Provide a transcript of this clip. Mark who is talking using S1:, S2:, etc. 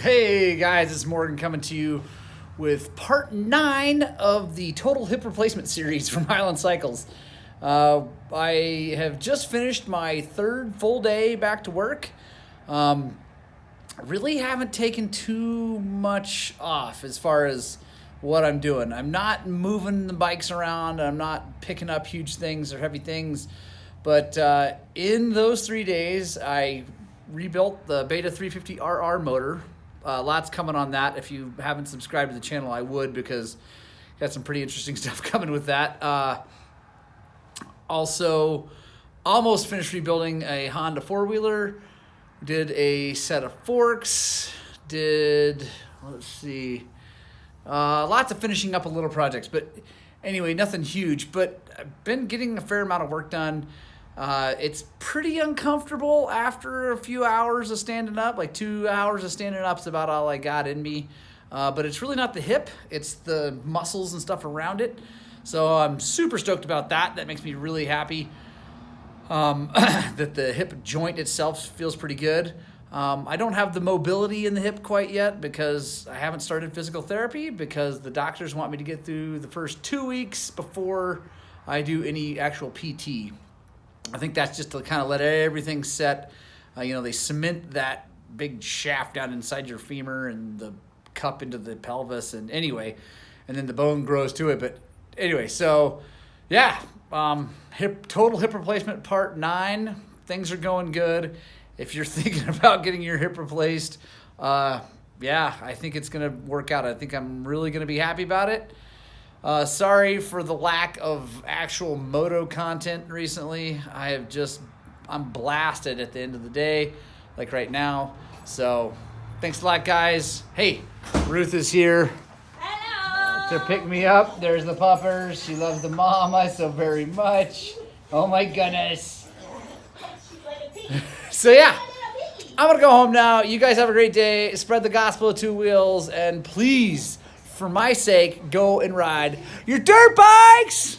S1: Hey guys, it's Morgan coming to you with part 9 of the total hip replacement series from Highland Cycles. I have just finished my third full day back to work. Really haven't taken too much off as far as what I'm doing. I'm not moving the bikes around. I'm not picking up huge things or heavy things. But in those 3 days, I rebuilt the Beta 350RR motor. Lots coming on that. If you haven't subscribed to the channel, I would, because got some pretty interesting stuff coming with that. Also, almost finished rebuilding a Honda four-wheeler. Did a set of forks. Lots of finishing up of little projects. But anyway, nothing huge. But I've been getting a fair amount of work done. It's pretty uncomfortable after a few hours of standing up. Like 2 hours of standing up is about all I got in me. But it's really not the hip. It's the muscles and stuff around it. So I'm super stoked about that. That makes me really happy that the hip joint itself feels pretty good. I don't have the mobility in the hip quite yet because I haven't started physical therapy, because the doctors want me to get through the first 2 weeks before I do any actual PT. I think that's just to kind of let everything set. They cement that big shaft down inside your femur and the cup into the pelvis, and then the bone grows to it. But anyway, so yeah, total hip replacement part 9. Things are going good. If you're thinking about getting your hip replaced, I think it's gonna work out. I think I'm really gonna be happy about it. Sorry for the lack of actual moto content recently. I'm blasted at the end of the day, like right now. So thanks a lot, guys. Hey, Ruth is here.
S2: Hello.
S1: To pick me up. There's the puppers. She loves the mama so very much. Oh my goodness. So yeah, I'm gonna go home now. You guys have a great day. Spread the gospel of two wheels, and please, for my sake, go and ride your dirt bikes!